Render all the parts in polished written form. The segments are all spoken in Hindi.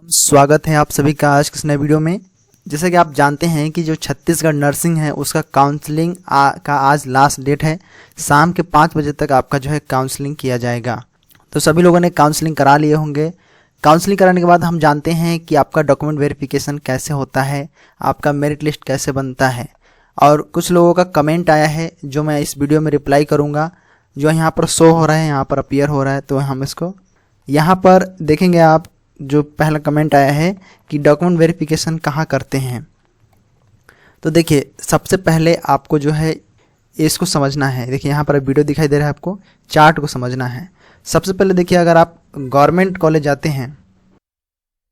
स्वागत है आप सभी का आज के इस नए वीडियो में। जैसा कि आप जानते हैं कि जो छत्तीसगढ़ नर्सिंग है उसका काउंसलिंग का आज लास्ट डेट है। शाम के 5 बजे तक आपका जो है काउंसलिंग किया जाएगा। तो सभी लोगों ने काउंसलिंग करा लिए होंगे। काउंसलिंग कराने के बाद हम जानते हैं कि आपका डॉक्यूमेंट वेरिफिकेशन कैसे होता है, आपका मेरिट लिस्ट कैसे बनता है। और कुछ लोगों का कमेंट आया है जो मैं इस वीडियो में रिप्लाई करूँगा, जो यहाँ पर शो हो रहा है, यहाँ पर अपीयर हो रहा है। तो हम इसको यहाँ पर देखेंगे। आप जो पहला कमेंट आया है कि डॉक्यूमेंट वेरिफिकेशन कहाँ करते हैं, तो देखिए सबसे पहले आपको जो है इसको समझना है। देखिए यहाँ पर वीडियो दिखाई दे रहा है, आपको चार्ट को समझना है। सबसे पहले देखिए, अगर आप गवर्नमेंट कॉलेज जाते हैं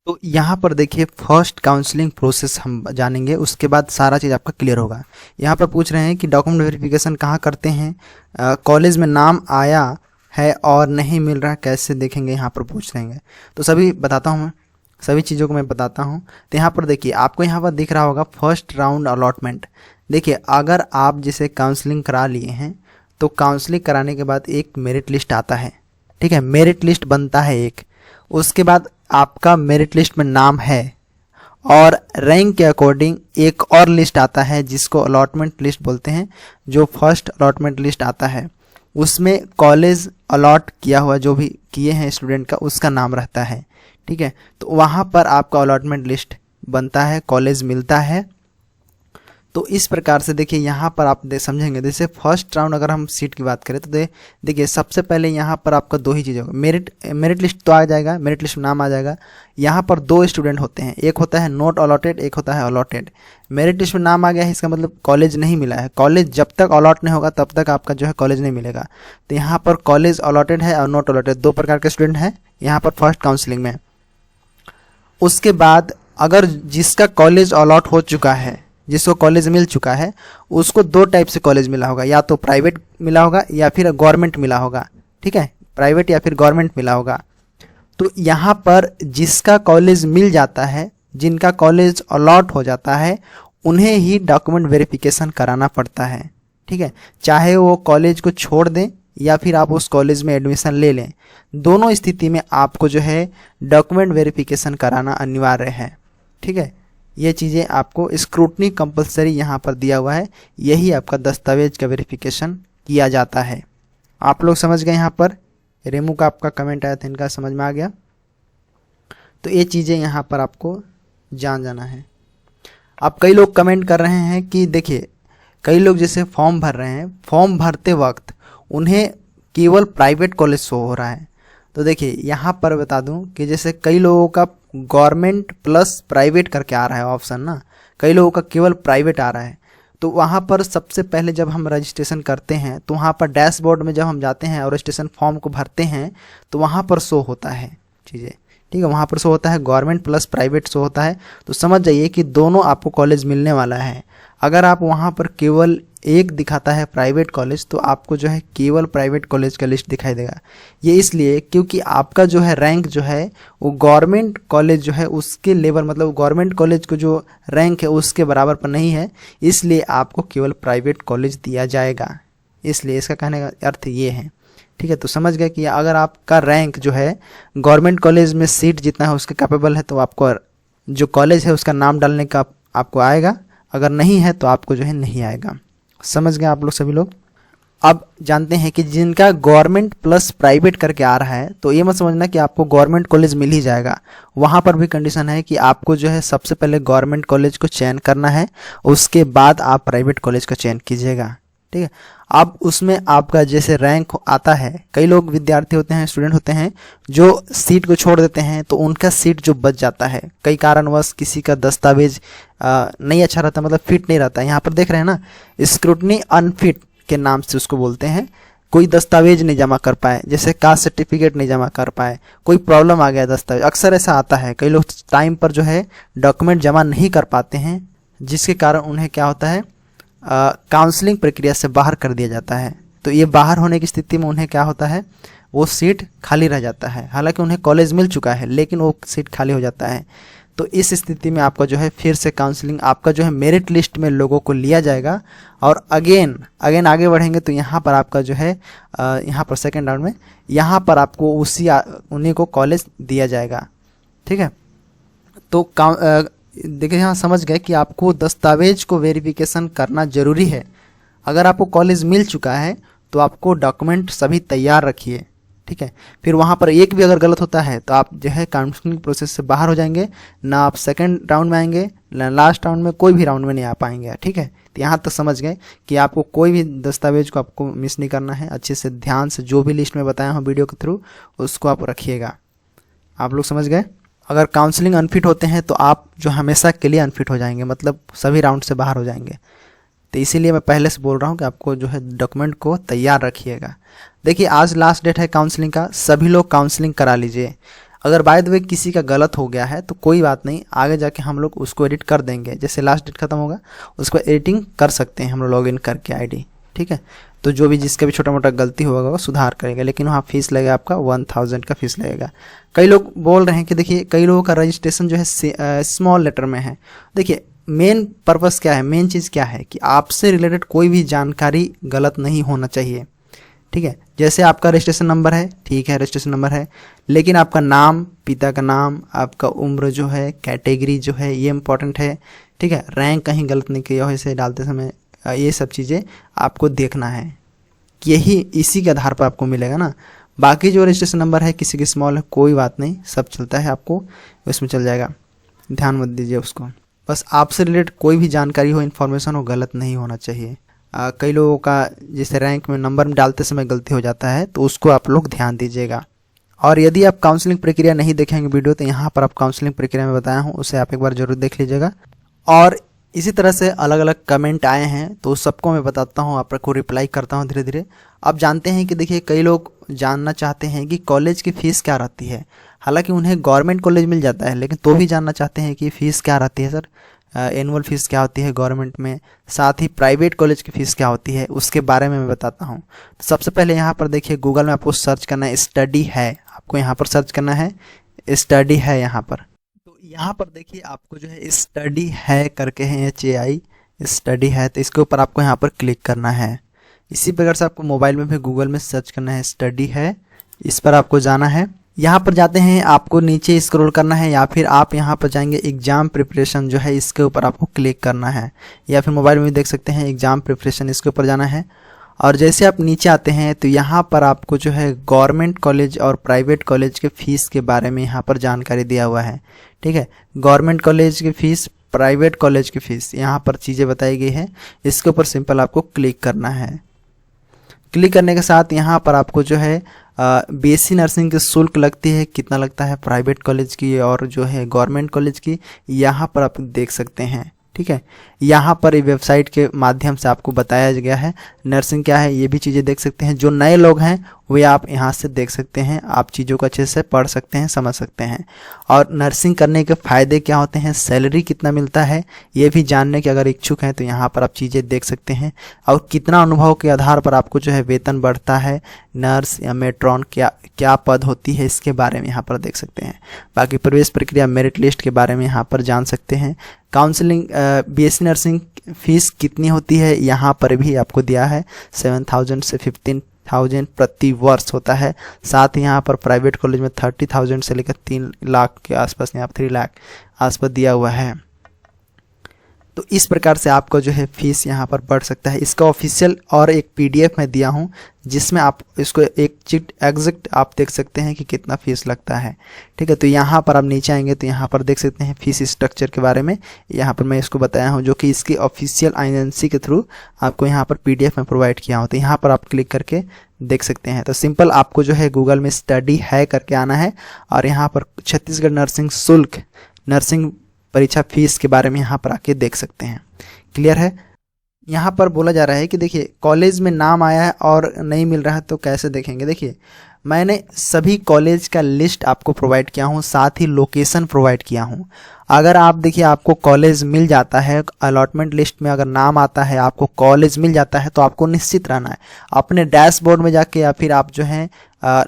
तो यहाँ पर देखिए फर्स्ट काउंसलिंग प्रोसेस हम जानेंगे, उसके बाद सारा चीज़ आपका क्लियर होगा। यहाँ पर पूछ रहे हैं कि डॉक्यूमेंट वेरिफिकेशन कहाँ करते हैं, कॉलेज में नाम आया है और नहीं मिल रहा कैसे देखेंगे, यहाँ पर पूछ रहे हैं। तो सभी बताता हूँ, सभी चीज़ों को मैं बताता हूँ। तो यहाँ पर देखिए, आपको यहाँ पर दिख रहा होगा फर्स्ट राउंड अलॉटमेंट। देखिए अगर आप जिसे काउंसलिंग करा लिए हैं तो काउंसलिंग कराने के बाद एक मेरिट लिस्ट आता है, ठीक है, मेरिट लिस्ट बनता है एक। उसके बाद आपका मेरिट लिस्ट में नाम है और रैंक के अकॉर्डिंग एक और लिस्ट आता है जिसको अलॉटमेंट लिस्ट बोलते हैं। जो फर्स्ट अलॉटमेंट लिस्ट आता है उसमें कॉलेज अलॉट किया हुआ जो भी किए हैं स्टूडेंट का उसका नाम रहता है, ठीक है। तो वहाँ पर आपका अलॉटमेंट लिस्ट बनता है, कॉलेज मिलता है। तो इस प्रकार से देखिए यहाँ पर आप समझेंगे। जैसे फर्स्ट राउंड अगर हम सीट की बात करें तो देखिए सबसे पहले यहाँ पर आपका दो ही चीज़ होगा, मेरिट लिस्ट तो आ जाएगा, मेरिट लिस्ट में नाम आ जाएगा। यहाँ पर दो स्टूडेंट होते हैं, एक होता है नॉट अलॉटेड, एक होता है अलॉटेड। मेरिट लिस्ट में नाम आ गया है, इसका मतलब कॉलेज नहीं मिला है। कॉलेज जब तक अलॉट नहीं होगा तब तक आपका जो है कॉलेज नहीं मिलेगा। तो यहाँ पर कॉलेज अलॉटेड है और नॉट अलॉटेड, दो प्रकार के स्टूडेंट हैं यहाँ पर फर्स्ट काउंसलिंग में। उसके बाद अगर जिसका कॉलेज अलॉट हो चुका है, जिसको कॉलेज मिल चुका है, उसको दो टाइप से कॉलेज मिला होगा, या तो प्राइवेट मिला होगा या फिर गवर्नमेंट मिला होगा, ठीक है, प्राइवेट या फिर गवर्नमेंट मिला होगा। तो यहाँ पर जिसका कॉलेज मिल जाता है, जिनका कॉलेज अलॉट हो जाता है, उन्हें ही डॉक्यूमेंट वेरिफिकेशन कराना पड़ता है, ठीक है। चाहे वो कॉलेज को छोड़ दें या फिर आप उस कॉलेज में एडमिशन ले लें, दोनों स्थिति में आपको जो है डॉक्यूमेंट वेरिफिकेशन कराना अनिवार्य है, ठीक है। ये चीज़ें आपको स्क्रूटनी कंपलसरी यहाँ पर दिया हुआ है, यही आपका दस्तावेज का वेरिफिकेशन किया जाता है। आप लोग समझ गए। यहाँ पर रेमू का आपका कमेंट आया था, इनका समझ में आ गया। तो ये चीज़ें यहाँ पर आपको जाना है। अब कई लोग कमेंट कर रहे हैं कि देखिए कई लोग जैसे फॉर्म भर रहे हैं, फॉर्म भरते वक्त उन्हें केवल प्राइवेट कॉलेज शो हो रहा है। तो देखिए यहाँ पर बता दूं कि जैसे कई लोगों का गवर्नमेंट प्लस प्राइवेट करके आ रहा है ऑप्शन ना, कई लोगों का केवल प्राइवेट आ रहा है। तो वहाँ पर सबसे पहले जब हम रजिस्ट्रेशन करते हैं तो वहाँ पर डैशबोर्ड में जब हम जाते हैं और रजिस्ट्रेशन फॉर्म को भरते हैं तो वहाँ पर शो होता है चीज़ें, ठीक है, वहाँ पर शो होता है गवर्नमेंट प्लस प्राइवेट शो होता है। तो समझ जाइए कि दोनों आपको कॉलेज मिलने वाला है। अगर आप वहाँ पर केवल एक दिखाता है प्राइवेट कॉलेज तो आपको जो है केवल प्राइवेट कॉलेज का लिस्ट दिखाई देगा। ये इसलिए क्योंकि आपका जो है रैंक जो है वो गवर्नमेंट कॉलेज जो है उसके लेवल, मतलब गवर्नमेंट कॉलेज को जो रैंक है उसके बराबर पर नहीं है, इसलिए आपको केवल प्राइवेट कॉलेज दिया जाएगा। इसलिए इसका कहने का अर्थ ये है, ठीक है। तो समझ गए कि अगर आपका रैंक जो है गवर्नमेंट कॉलेज में सीट जितना है उसके कैपेबल है तो आपको जो कॉलेज है उसका नाम डालने का आपको आएगा, अगर नहीं है तो आपको जो है नहीं आएगा। समझ गए आप लोग सभी लोग। अब जानते हैं कि जिनका गवर्नमेंट प्लस प्राइवेट करके आ रहा है तो ये मत समझना कि आपको गवर्नमेंट कॉलेज मिल ही जाएगा। वहाँ पर भी कंडीशन है कि आपको जो है सबसे पहले गवर्नमेंट कॉलेज को चयन करना है, उसके बाद आप प्राइवेट कॉलेज का चयन कीजिएगा, ठीक है। अब उसमें आपका जैसे रैंक आता है, कई लोग विद्यार्थी होते हैं, स्टूडेंट होते हैं जो सीट को छोड़ देते हैं तो उनका सीट जो बच जाता है, कई कारणवश किसी का दस्तावेज नहीं अच्छा रहता, मतलब फिट नहीं रहता। यहाँ पर देख रहे हैं ना, स्क्रूटनी अनफिट के नाम से उसको बोलते हैं। कोई दस्तावेज नहीं जमा कर पाए, जैसे कास्ट सर्टिफिकेट नहीं जमा कर पाए, कोई प्रॉब्लम आ गया दस्तावेज, अक्सर ऐसा आता है। कई लोग टाइम पर जो है डॉक्यूमेंट जमा नहीं कर पाते हैं, जिसके कारण उन्हें क्या होता है काउंसलिंग प्रक्रिया से बाहर कर दिया जाता है। तो ये बाहर होने की स्थिति में उन्हें क्या होता है, वो सीट खाली रह जाता है। हालांकि उन्हें कॉलेज मिल चुका है लेकिन वो सीट खाली हो जाता है। तो इस स्थिति में आपका जो है फिर से काउंसलिंग, आपका जो है मेरिट लिस्ट में लोगों को लिया जाएगा और अगेन आगे बढ़ेंगे तो यहाँ पर आपका जो है यहाँ पर सेकेंड राउंड में यहाँ पर आपको उन्हीं को कॉलेज दिया जाएगा, ठीक है। तो देखिए यहाँ समझ गए कि आपको दस्तावेज को वेरिफिकेशन करना जरूरी है। अगर आपको कॉलेज मिल चुका है तो आपको डॉक्यूमेंट सभी तैयार रखिए, ठीक है। फिर वहाँ पर एक भी अगर गलत होता है तो आप जो है काउंसलिंग प्रोसेस से बाहर हो जाएंगे, ना आप सेकंड राउंड में आएंगे, ना लास्ट राउंड में, कोई भी राउंड में नहीं आ पाएंगे, ठीक है। तो यहाँ तक समझ गए कि आपको कोई भी दस्तावेज को आपको मिस नहीं करना है। अच्छे से ध्यान से जो भी लिस्ट में बताया हूँ वीडियो के थ्रू उसको आप रखिएगा। आप लोग समझ गए। अगर काउंसलिंग अनफिट होते हैं तो आप जो हमेशा के लिए अनफिट हो जाएंगे, मतलब सभी राउंड से बाहर हो जाएंगे। तो इसीलिए मैं पहले से बोल रहा हूँ कि आपको जो है डॉक्यूमेंट को तैयार रखिएगा। देखिए आज लास्ट डेट है काउंसलिंग का, सभी लोग काउंसलिंग करा लीजिए। अगर बाय द वे किसी का गलत हो गया है तो कोई बात नहीं, आगे जाके हम लोग उसको एडिट कर देंगे। जैसे लास्ट डेट खत्म होगा उसको एडिटिंग कर सकते हैं हम लोग लॉगिन करके आईडी, ठीक है। तो जो भी जिसका भी छोटा मोटा गलती होगा वो सुधार करेगा, लेकिन वहाँ फीस लगेगा आपका 1000 का फीस लगेगा। कई लोग बोल रहे हैं कि देखिए कई लोगों का रजिस्ट्रेशन जो है स्मॉल लेटर में है। देखिए मेन पर्पस क्या है, मेन चीज़ क्या है कि आपसे रिलेटेड कोई भी जानकारी गलत नहीं होना चाहिए, ठीक है। जैसे आपका रजिस्ट्रेशन नंबर है, ठीक है रजिस्ट्रेशन नंबर है, लेकिन आपका नाम, पिता का नाम, आपका उम्र जो है, कैटेगरी जो है ये इंपॉर्टेंट है, ठीक है। रैंक कहीं गलत नहीं किया हो इसे डालते समय, ये सब चीज़ें आपको देखना है। यही इसी के आधार पर आपको मिलेगा ना। बाकी जो रजिस्ट्रेशन नंबर है किसी की स्मॉल है कोई बात नहीं, सब चलता है, आपको उसमें चल जाएगा, ध्यान मत दीजिए उसको। बस आपसे रिलेटेड कोई भी जानकारी हो, इन्फॉर्मेशन हो, गलत नहीं होना चाहिए। कई लोगों का जैसे रैंक में नंबर डालते समय गलती हो जाता है तो उसको आप लोग ध्यान दीजिएगा। और यदि आप काउंसलिंग प्रक्रिया नहीं देखेंगे वीडियो तो यहाँ पर आप काउंसलिंग प्रक्रिया में बताया हूँ उसे आप एक बार जरूर देख लीजिएगा। और इसी तरह से अलग अलग कमेंट आए हैं तो सबको मैं बताता हूँ, आपको रिप्लाई करता हूँ धीरे धीरे। आप जानते हैं कि देखिए कई लोग जानना चाहते हैं कि कॉलेज की फ़ीस क्या रहती है। हालांकि उन्हें गवर्नमेंट कॉलेज मिल जाता है लेकिन तो भी जानना चाहते हैं कि फ़ीस क्या रहती है सर, एनुअल फ़ीस क्या होती है गवर्नमेंट में, साथ ही प्राइवेट कॉलेज की फ़ीस क्या होती है, उसके बारे में मैं बताता हूँ। तो सबसे पहले यहाँ पर देखिए गूगल में आपको सर्च करना है स्टडी है, आपको यहाँ पर सर्च करना है स्टडी है यहाँ पर। तो यहाँ पर देखिए आपको जो है स्टडी है करके है HAI स्टडी है, तो इसके ऊपर आपको यहाँ पर क्लिक करना है। इसी प्रकार से आपको मोबाइल में भी गूगल में सर्च करना है स्टडी है, इस पर आपको जाना है। यहाँ पर जाते हैं आपको नीचे स्क्रॉल करना है या फिर आप यहाँ पर जाएंगे एग्ज़ाम प्रिपरेशन जो है इसके ऊपर आपको क्लिक करना है, या फिर मोबाइल में भी देख सकते हैं एग्ज़ाम प्रिपरेशन, इसके ऊपर जाना है। और जैसे आप नीचे आते हैं तो यहाँ पर आपको जो है गवर्नमेंट कॉलेज और प्राइवेट कॉलेज के फ़ीस के बारे में यहाँ पर जानकारी दिया हुआ है, ठीक है। गवर्नमेंट कॉलेज की फ़ीस, प्राइवेट कॉलेज की फ़ीस, यहाँ पर चीज़ें बताई गई है। इसके ऊपर सिंपल आपको क्लिक करना है। क्लिक करने के साथ यहाँ पर आपको जो है BSc नर्सिंग की शुल्क लगती है, कितना लगता है प्राइवेट कॉलेज की और जो है गवर्नमेंट कॉलेज की, यहाँ पर आप देख सकते हैं, ठीक है। यहाँ पर वेबसाइट के माध्यम से आपको बताया गया है नर्सिंग क्या है, ये भी चीज़ें देख सकते हैं। जो नए लोग हैं वे आप यहाँ से देख सकते हैं, आप चीज़ों को अच्छे से पढ़ सकते हैं, समझ सकते हैं। और नर्सिंग करने के फ़ायदे क्या होते हैं, सैलरी कितना मिलता है, ये भी जानने के अगर इच्छुक हैं तो यहाँ पर आप चीज़ें देख सकते हैं। और कितना अनुभव के आधार पर आपको जो है वेतन बढ़ता है, नर्स या मेट्रॉन क्या पद होती है, इसके बारे में यहाँ पर देख सकते हैं। बाकी प्रवेश प्रक्रिया, मेरिट लिस्ट के बारे में यहाँ पर जान सकते हैं। काउंसलिंग BSc नर्सिंग फीस कितनी होती है यहाँ पर भी आपको दिया है, 7000 से 15000 प्रति वर्ष होता है। साथ ही यहाँ पर प्राइवेट कॉलेज में 30,000 से लेकर 3 लाख के आसपास, यहाँ पर 3 लाख आसपास दिया हुआ है। तो इस प्रकार से आपका जो है फीस यहाँ पर बढ़ सकता है। इसका ऑफिशियल और एक PDF में दिया हूँ जिसमें आप इसको एक चिट एग्जैक्ट आप देख सकते हैं कि कितना फीस लगता है, ठीक है। तो यहाँ पर आप नीचे आएंगे तो यहाँ पर देख सकते हैं फीस स्ट्रक्चर के बारे में, यहाँ पर मैं इसको बताया हूँ जो कि इसकी ऑफिशियल INC के थ्रू आपको यहाँ पर PDF में प्रोवाइड किया हूँ। तो यहाँ पर आप क्लिक करके देख सकते हैं। तो सिंपल आपको जो है गूगल में स्टडी है करके आना है और यहाँ पर छत्तीसगढ़ नर्सिंग शुल्क, नर्सिंग परीक्षा फीस के बारे में यहाँ पर आके देख सकते हैं। क्लियर है। यहाँ पर बोला जा रहा है कि देखिए कॉलेज में नाम आया है और नहीं मिल रहा है तो कैसे देखेंगे। देखिए मैंने सभी कॉलेज का लिस्ट आपको प्रोवाइड किया हूँ, साथ ही लोकेशन प्रोवाइड किया हूँ। अगर आप देखिए आपको कॉलेज मिल जाता है, अलॉटमेंट लिस्ट में अगर नाम आता है, आपको कॉलेज मिल जाता है तो आपको निश्चित रहना है अपने डैशबोर्ड में जाके, या फिर आप जो है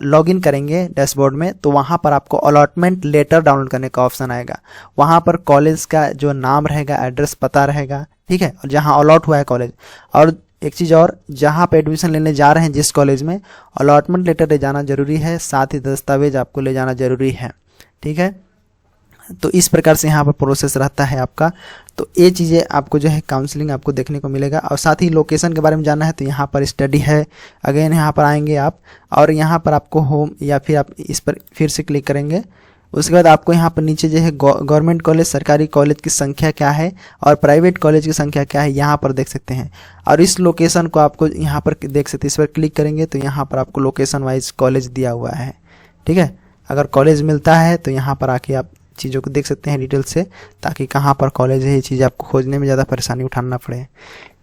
लॉगिन करेंगे डैशबोर्ड में तो वहाँ पर आपको अलॉटमेंट लेटर डाउनलोड करने का ऑप्शन आएगा। वहाँ पर कॉलेज का जो नाम रहेगा, एड्रेस पता रहेगा, ठीक है, और जहाँ अलॉट हुआ है कॉलेज। और एक चीज़ और, जहाँ पे एडमिशन लेने जा रहे हैं जिस कॉलेज में, अलॉटमेंट लेटर ले जाना जरूरी है, साथ ही दस्तावेज आपको ले जाना जरूरी है, ठीक है। तो इस प्रकार से यहाँ पर प्रोसेस रहता है आपका। तो ये चीज़ें आपको जो है काउंसलिंग आपको देखने को मिलेगा। और साथ ही लोकेशन के बारे में जानना है तो यहाँ पर स्टडी है, अगेन यहाँ पर आएंगे आप और यहाँ पर आपको होम या फिर आप इस पर फिर से क्लिक करेंगे। उसके बाद आपको यहाँ पर नीचे जो है गवर्नमेंट कॉलेज, सरकारी कॉलेज की संख्या क्या है और प्राइवेट कॉलेज की संख्या क्या है यहाँ पर देख सकते हैं। और इस लोकेशन को आपको यहाँ पर देख सकते हैं, इस पर क्लिक करेंगे तो यहाँ पर आपको लोकेशन वाइज कॉलेज दिया हुआ है, ठीक है। अगर कॉलेज मिलता है तो यहाँ पर आके आप चीज़ों को देख सकते हैं डिटेल से, ताकि कहाँ पर कॉलेज है ये चीज़ आपको खोजने में ज़्यादा परेशानी उठाना पड़े,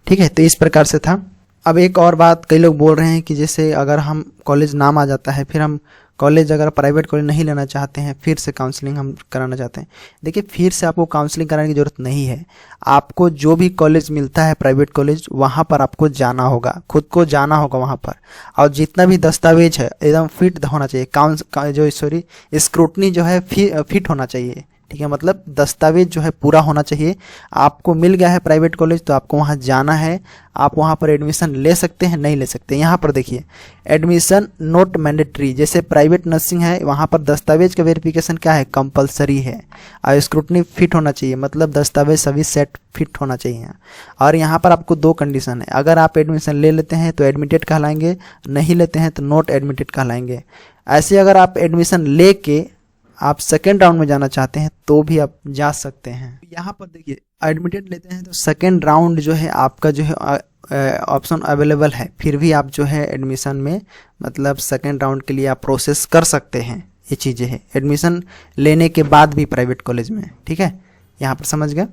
ठीक है। तो इस प्रकार से था। अब एक और बात, कई लोग बोल रहे हैं कि जैसे अगर हम कॉलेज नाम आ जाता है, फिर हम कॉलेज अगर प्राइवेट कॉलेज नहीं लेना चाहते हैं, फिर से काउंसलिंग हम कराना चाहते हैं, देखिए फिर से आपको काउंसलिंग कराने की ज़रूरत नहीं है। आपको जो भी कॉलेज मिलता है प्राइवेट कॉलेज, वहाँ पर आपको जाना होगा, खुद को जाना होगा वहाँ पर। और जितना भी दस्तावेज है एकदम फिट होना चाहिए, स्क्रूटनी जो है फिट होना चाहिए, ठीक है। मतलब दस्तावेज जो है पूरा होना चाहिए। आपको मिल गया है प्राइवेट कॉलेज तो आपको वहाँ जाना है, आप वहाँ पर एडमिशन ले सकते हैं, नहीं ले सकते। यहाँ पर देखिए एडमिशन नॉट मैंडेटरी, जैसे प्राइवेट नर्सिंग है वहाँ पर दस्तावेज का वेरिफिकेशन क्या है, कंपलसरी है। और स्क्रूटनी फिट होना चाहिए, मतलब दस्तावेज सभी सेट फिट होना चाहिए। और यहाँ पर आपको 2 कंडीशन है, अगर आप एडमिशन ले लेते हैं तो एडमिटेड कहलाएंगे, नहीं लेते हैं तो नॉट एडमिटेड कहलाएंगे। ऐसे अगर आप एडमिशन ले के आप सेकेंड राउंड में जाना चाहते हैं तो भी आप जा सकते हैं। यहाँ पर देखिए एडमिटेड लेते हैं तो सेकेंड राउंड जो है आपका जो है ऑप्शन अवेलेबल है, फिर भी आप जो है एडमिशन में मतलब सेकेंड राउंड के लिए आप प्रोसेस कर सकते हैं। ये चीज़ें हैं एडमिशन लेने के बाद भी प्राइवेट कॉलेज में, ठीक है। यहाँ पर समझ गए।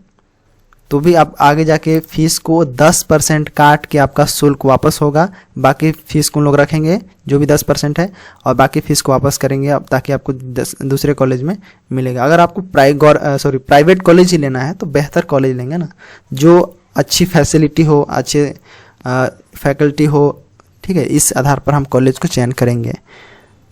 तो भी आप आगे जाके फीस को 10% काट के आपका शुल्क वापस होगा, बाकी फीस को लोग रखेंगे जो भी 10% है, और बाकी फीस को वापस करेंगे अब, ताकि आपको दूसरे कॉलेज में मिलेगा। अगर आपको प्राइवेट कॉलेज ही लेना है तो बेहतर कॉलेज लेंगे ना, जो अच्छी फैसिलिटी हो, अच्छे फैकल्टी हो, ठीक है। इस आधार पर हम कॉलेज को चयन करेंगे।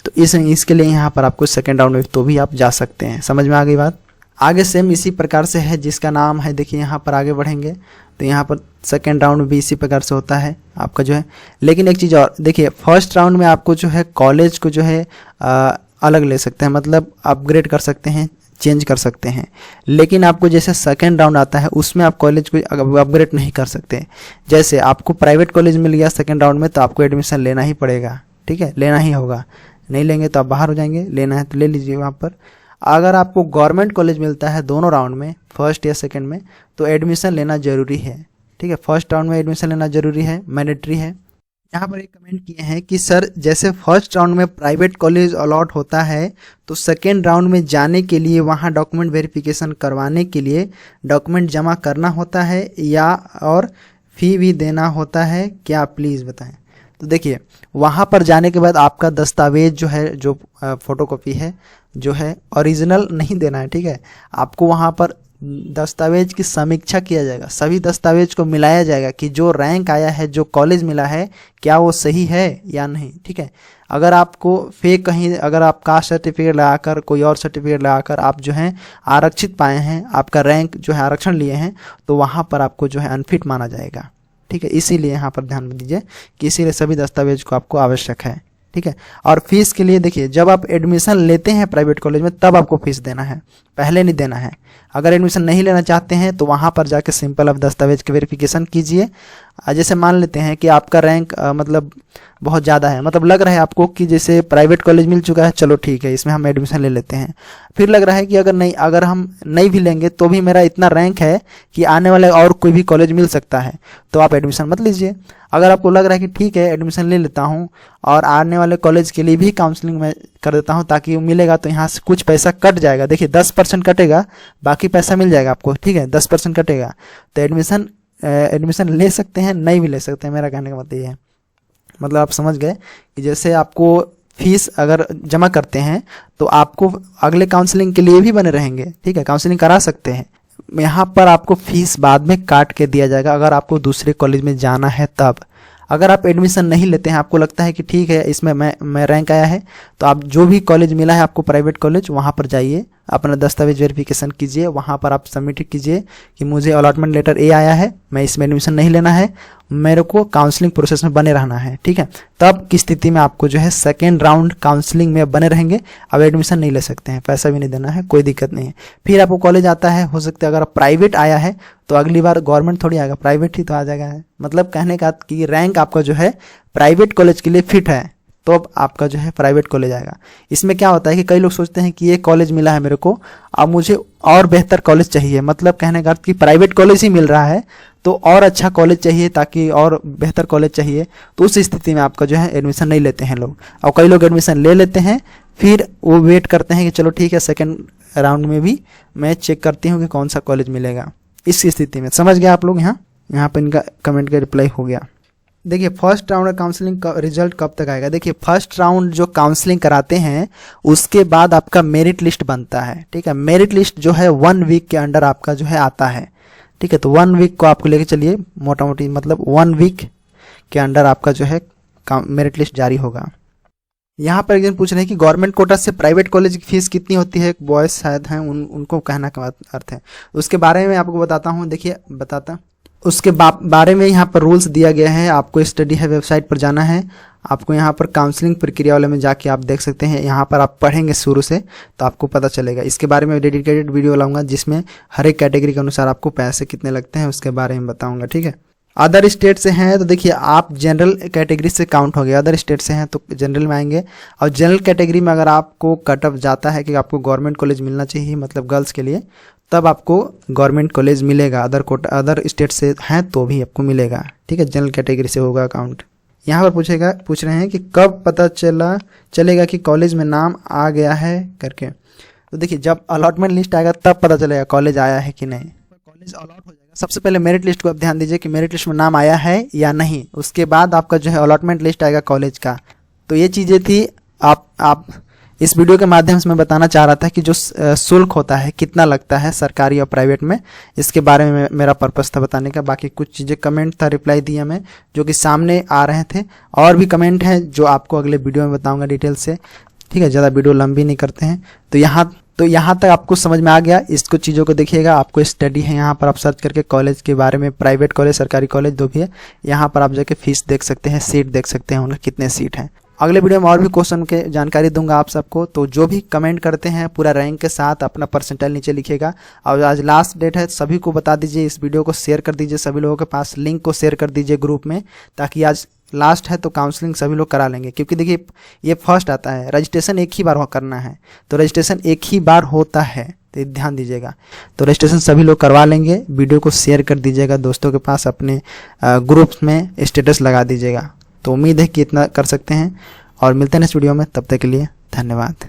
तो इसके लिए यहाँ पर आपको सेकेंड राउंड में तो भी आप जा सकते हैं। समझ में आ गई बात। आगे सेम इसी प्रकार से है, जिसका नाम है देखिए यहाँ पर आगे बढ़ेंगे तो यहाँ पर सेकेंड राउंड भी इसी प्रकार से होता है आपका जो है। लेकिन एक चीज़ और देखिए, फर्स्ट राउंड में आपको जो है कॉलेज को जो है अलग ले सकते हैं, मतलब अपग्रेड कर सकते हैं, चेंज कर सकते हैं। लेकिन आपको जैसे सेकेंड राउंड आता है उसमें आप कॉलेज को अपग्रेड नहीं कर सकते। जैसे आपको प्राइवेट कॉलेज मिल गया सेकेंड राउंड में तो आपको एडमिशन लेना ही पड़ेगा, ठीक है, लेना ही होगा। नहीं लेंगे तो आप बाहर हो जाएंगे, लेना है तो ले लीजिए वहाँ पर। अगर आपको गवर्नमेंट कॉलेज मिलता है दोनों राउंड में, फर्स्ट या सेकंड में, तो एडमिशन लेना जरूरी है, ठीक है। फर्स्ट राउंड में एडमिशन लेना जरूरी है, मैंडेटरी है। यहाँ पर एक कमेंट किए हैं कि सर जैसे फर्स्ट राउंड में प्राइवेट कॉलेज अलॉट होता है तो सेकेंड राउंड में जाने के लिए वहाँ डॉक्यूमेंट वेरिफिकेशन करवाने के लिए डॉक्यूमेंट जमा करना होता है या और फी भी देना होता है क्या, प्लीज़ बताएं। तो देखिए वहाँ पर जाने के बाद आपका दस्तावेज जो है, जो फोटोकॉपी है जो है, ओरिजिनल नहीं देना है, ठीक है। आपको वहाँ पर दस्तावेज की समीक्षा किया जाएगा, सभी दस्तावेज को मिलाया जाएगा कि जो रैंक आया है, जो कॉलेज मिला है, क्या वो सही है या नहीं, ठीक है। अगर आपको फेक कहीं, अगर आप कास्ट सर्टिफिकेट लगाकर, कोई और सर्टिफिकेट लगाकर आप जो है आरक्षित पाए हैं, आपका रैंक जो है आरक्षण लिए हैं, तो वहाँ पर आपको जो है अनफिट माना जाएगा, ठीक है। इसीलिए यहाँ पर ध्यान दीजिए कि इसीलिए सभी दस्तावेज को आपको आवश्यक है, ठीक है। और फीस के लिए देखिए, जब आप एडमिशन लेते हैं प्राइवेट कॉलेज में तब आपको फीस देना है, पहले नहीं देना है। अगर एडमिशन नहीं लेना चाहते हैं तो वहाँ पर जाके सिंपल आप दस्तावेज के वेरिफिकेशन कीजिए। जैसे मान लेते हैं कि आपका रैंक मतलब बहुत ज़्यादा है, मतलब लग रहा है आपको कि जैसे प्राइवेट कॉलेज मिल चुका है, चलो ठीक है इसमें हम एडमिशन ले लेते हैं। फिर लग रहा है कि अगर हम नहीं भी लेंगे तो भी मेरा इतना रैंक है कि आने वाले और कोई भी कॉलेज मिल सकता है, तो आप एडमिशन मत लीजिए। अगर आपको लग रहा है कि ठीक है एडमिशन ले लेता हूँ और आने वाले कॉलेज के लिए भी काउंसलिंग में कर देता हूँ ताकि मिलेगा, तो यहाँ से कुछ पैसा कट जाएगा। देखिए 10% कटेगा, बाकी पैसा मिल जाएगा आपको, ठीक है। 10% कटेगा तो एडमिशन ले सकते हैं, नहीं भी ले सकते हैं। मेरा कहने का मतलब ये है, मतलब आप समझ गए कि जैसे आपको फीस अगर जमा करते हैं तो आपको अगले काउंसलिंग के लिए भी बने रहेंगे, ठीक है, काउंसलिंग करा सकते हैं। यहाँ पर आपको फीस बाद में काट के दिया जाएगा अगर आपको दूसरे कॉलेज में जाना है तब। अगर आप एडमिशन नहीं लेते हैं, आपको लगता है कि ठीक है इसमें मैं रैंक आया है, तो आप जो भी कॉलेज मिला है आपको प्राइवेट कॉलेज, वहाँ पर जाइए अपना दस्तावेज वेरिफिकेशन कीजिए, वहाँ पर आप सबमिट कीजिए कि मुझे अलॉटमेंट लेटर ए आया है, मैं इसमें एडमिशन नहीं लेना है, मेरे को काउंसलिंग प्रोसेस में बने रहना है, ठीक है। तब की स्थिति में आपको जो है सेकेंड राउंड काउंसलिंग में बने रहेंगे, अब एडमिशन नहीं ले सकते हैं, पैसा भी नहीं देना है, कोई दिक्कत नहीं है। फिर आपको कॉलेज आता है, हो सकता है अगर प्राइवेट आया है तो अगली बार गवर्नमेंट थोड़ी आएगा, प्राइवेट ही तो आ जाएगा। मतलब कहने का कि रैंक आपका जो है प्राइवेट कॉलेज के लिए फिट है तो अब आपका जो है प्राइवेट कॉलेज आएगा। इसमें क्या होता है कि कई लोग सोचते हैं कि ये कॉलेज मिला है मेरे को, अब मुझे और बेहतर कॉलेज चाहिए, मतलब कहने का अर्थ कि प्राइवेट कॉलेज ही मिल रहा है तो और अच्छा कॉलेज चाहिए, ताकि और बेहतर कॉलेज चाहिए, तो उस स्थिति में आपका जो है एडमिशन नहीं लेते हैं लोग। और कई लोग एडमिशन ले लेते हैं, फिर वो वेट करते हैं कि चलो ठीक है सेकेंड राउंड में भी मैं चेक करती हूँ कि कौन सा कॉलेज मिलेगा। इस स्थिति में समझ गया आप लोग। यहाँ पर इनका कमेंट का रिप्लाई हो गया। देखिए फर्स्ट राउंड काउंसलिंग का रिजल्ट कब तक आएगा। देखिए फर्स्ट राउंड जो काउंसलिंग कराते हैं उसके बाद आपका मेरिट लिस्ट बनता है, ठीक है। मेरिट लिस्ट जो है 1 वीक के अंडर आपका जो है आता है, ठीक है। तो 1 वीक को आपको लेके चलिए, मोटा मोटी मतलब 1 वीक के अंडर आपका जो है मेरिट लिस्ट जारी होगा। यहाँ पर एक जन पूछ रहे हैं कि गवर्नमेंट कोटा से प्राइवेट कॉलेज की फीस कितनी होती है, बॉयज शायद हैं उनको कहना का अर्थ है, उसके बारे में आपको बताता हूँ। देखिए उसके बारे में यहाँ पर रूल्स दिया गया है। आपको स्टडी है वेबसाइट पर जाना है, आपको यहाँ पर काउंसलिंग प्रक्रिया वाले में जाके आप देख सकते हैं, यहाँ पर आप पढ़ेंगे शुरू से तो आपको पता चलेगा। इसके बारे में डेडिकेटेड वीडियो लाऊंगा जिसमें हर एक कैटेगरी के अनुसार आपको पैसे कितने लगते हैं उसके बारे में बताऊंगा, ठीक है। अदर स्टेट से हैं तो देखिए आप जनरल कैटेगरी से काउंट हो गए, अदर स्टेट से हैं तो जनरल में आएंगे। और जनरल कैटेगरी में अगर आपको कट ऑफ जाता है कि आपको गवर्नमेंट कॉलेज मिलना चाहिए, मतलब गर्ल्स के लिए, तब आपको गवर्नमेंट कॉलेज मिलेगा। अदर स्टेट से हैं तो भी आपको मिलेगा, ठीक है। जनरल कैटेगरी से होगा अकाउंट। यहाँ पर पूछ रहे हैं कि कब पता चलेगा कि कॉलेज में नाम आ गया है करके। तो देखिए जब अलॉटमेंट लिस्ट आएगा तब पता चलेगा कॉलेज आया है कि नहीं। कॉलेज अलॉट हो जाएगा, सबसे पहले मेरिट लिस्ट को आप ध्यान दीजिए कि मेरिट लिस्ट में नाम आया है या नहीं, उसके बाद आपका जो है अलॉटमेंट लिस्ट आएगा कॉलेज का। तो ये चीज़ें थी। आप इस वीडियो के माध्यम से मैं बताना चाह रहा था कि जो शुल्क होता है कितना लगता है सरकारी और प्राइवेट में, इसके बारे में मेरा पर्पस था बताने का। बाकी कुछ चीज़ें कमेंट था रिप्लाई दिया मैं जो कि सामने आ रहे थे, और भी कमेंट हैं जो आपको अगले वीडियो में बताऊंगा डिटेल से, ठीक है। ज़्यादा वीडियो लंबी नहीं करते हैं। तो यहाँ तक आपको समझ में आ गया। इसको चीज़ों को देखिएगा, आपको स्टडी है यहाँ पर आप सर्च करके कॉलेज के बारे में, प्राइवेट कॉलेज सरकारी कॉलेज जो भी है, यहाँ पर आप जाके फीस देख सकते हैं, सीट देख सकते हैं, उनके कितने सीट हैं। अगले वीडियो में और भी क्वेश्चन के जानकारी दूंगा आप सबको। तो जो भी कमेंट करते हैं पूरा रैंक के साथ अपना परसेंटाइल नीचे लिखिएगा। और आज लास्ट डेट है, सभी को बता दीजिए, इस वीडियो को शेयर कर दीजिए सभी लोगों के पास, लिंक को शेयर कर दीजिए ग्रुप में, ताकि आज लास्ट है तो काउंसलिंग सभी लोग करा लेंगे। क्योंकि देखिए ये फर्स्ट आता है, रजिस्ट्रेशन एक ही बार करना है, तो रजिस्ट्रेशन एक ही बार होता है, तो ध्यान दीजिएगा। तो रजिस्ट्रेशन सभी लोग करवा लेंगे। वीडियो को शेयर कर दीजिएगा दोस्तों के पास, अपने ग्रुप्स में स्टेटस लगा दीजिएगा। तो उम्मीद है कि इतना कर सकते हैं, और मिलते हैं नेक्स्ट वीडियो में। तब तक के लिए धन्यवाद।